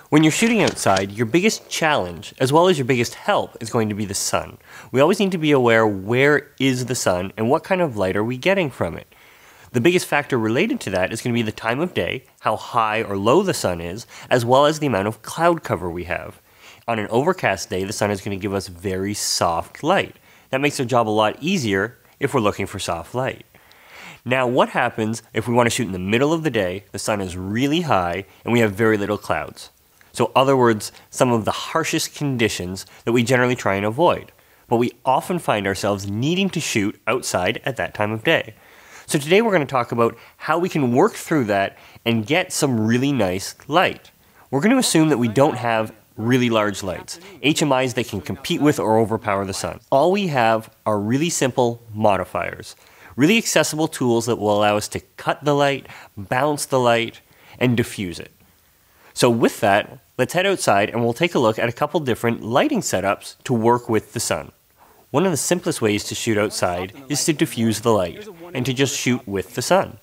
When you're shooting outside, your biggest challenge, as well as your biggest help, is going to be the sun. We always need to be aware where is the sun and what kind of light are we getting from it. The biggest factor related to that is going to be the time of day, how high or low the sun is, as well as the amount of cloud cover we have. On an overcast day, the sun is going to give us very soft light. That makes our job a lot easier if we're looking for soft light. Now, what happens if we want to shoot in the middle of the day, the sun is really high, and we have very little clouds? So, in other words, some of the harshest conditions that we generally try and avoid. But we often find ourselves needing to shoot outside at that time of day. So today we're going to talk about how we can work through that and get some really nice light. We're going to assume that we don't have really large lights, HMIs that can compete with or overpower the sun. All we have are really simple modifiers, really accessible tools that will allow us to cut the light, bounce the light, and diffuse it. So with that, let's head outside and we'll take a look at a couple different lighting setups to work with the sun. One of the simplest ways to shoot outside is to diffuse the light and to just shoot with the sun.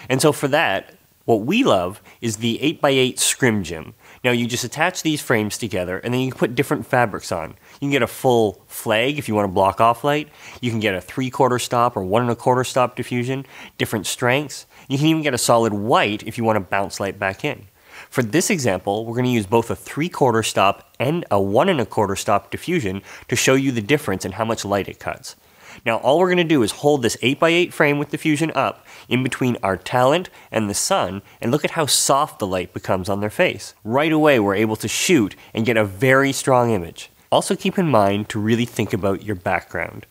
And so for that, what we love is the 8x8 scrim gym. Now you just attach these frames together and then you can put different fabrics on. You can get a full flag if you want to block off light. You can get a 3/4 stop or 1 1/4 stop diffusion, different strengths. You can even get a solid white if you want to bounce light back in. For this example, we're going to use both a 3/4 stop and a 1 1/4 stop diffusion to show you the difference in how much light it cuts. Now all we're going to do is hold this 8x8 frame with diffusion up in between our talent and the sun and look at how soft the light becomes on their face. Right away we're able to shoot and get a very strong image. Also keep in mind to really think about your background.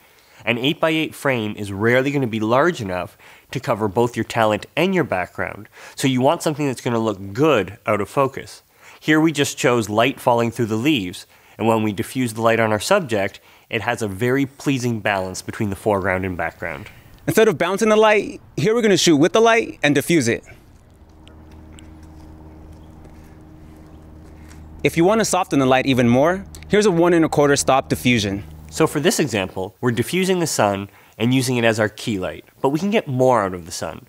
An 8x8 frame is rarely going to be large enough to cover both your talent and your background, so you want something that's going to look good out of focus. Here we just chose light falling through the leaves, and when we diffuse the light on our subject, it has a very pleasing balance between the foreground and background. Instead of bouncing the light, here we're going to shoot with the light and diffuse it. If you want to soften the light even more, here's a 1 1/4 stop diffusion. So for this example, we're diffusing the sun and using it as our key light, but we can get more out of the sun.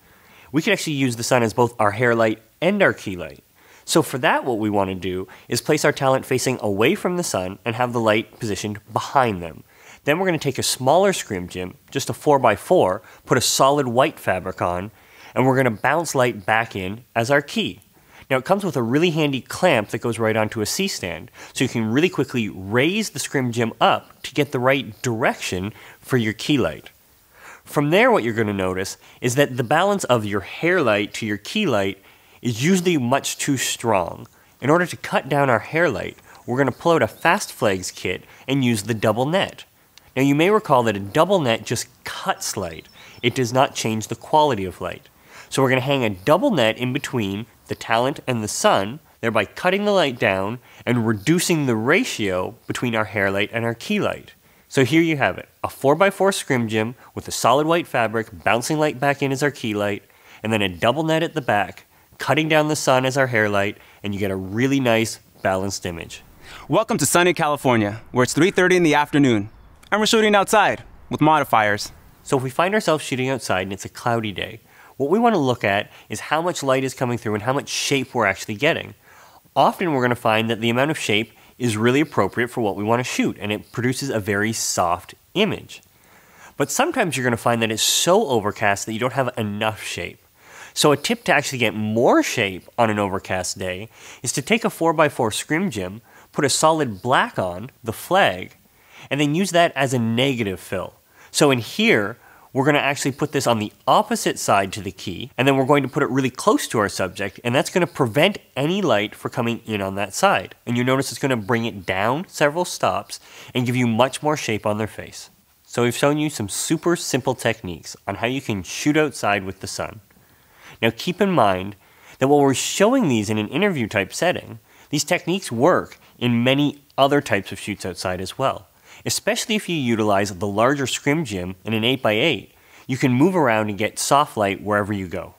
We could actually use the sun as both our hair light and our key light. So for that, what we want to do is place our talent facing away from the sun and have the light positioned behind them. Then we're going to take a smaller scrim gym, just a 4x4, put a solid white fabric on, and we're going to bounce light back in as our key. Now it comes with a really handy clamp that goes right onto a C-stand, so you can really quickly raise the scrim gym up to get the right direction for your key light. From there, what you're going to notice is that the balance of your hair light to your key light is usually much too strong. In order to cut down our hair light, we're going to pull out a fast flags kit and use the double net. Now you may recall that a double net just cuts light. It does not change the quality of light. So we're going to hang a double net in between the talent and the sun, thereby cutting the light down and reducing the ratio between our hair light and our key light. So here you have it, a 4x4 scrim gym with a solid white fabric, bouncing light back in as our key light, and then a double net at the back, cutting down the sun as our hair light, and you get a really nice balanced image. Welcome to sunny California, where it's 3:30 in the afternoon, and we're shooting outside with modifiers. So if we find ourselves shooting outside and it's a cloudy day, what we want to look at is how much light is coming through and how much shape we're actually getting. Often we're going to find that the amount of shape is really appropriate for what we want to shoot, and it produces a very soft image. But sometimes you're going to find that it's so overcast that you don't have enough shape. So a tip to actually get more shape on an overcast day is to take a 4x4 scrim gym, put a solid black on, the flag, and then use that as a negative fill. So in here, we're going to actually put this on the opposite side to the key, and then we're going to put it really close to our subject, and that's going to prevent any light from coming in on that side. And you notice it's going to bring it down several stops and give you much more shape on their face. So we've shown you some super simple techniques on how you can shoot outside with the sun. Now keep in mind that while we're showing these in an interview type setting, these techniques work in many other types of shoots outside as well. Especially if you utilize the larger scrim gym in an 8x8, you can move around and get soft light wherever you go.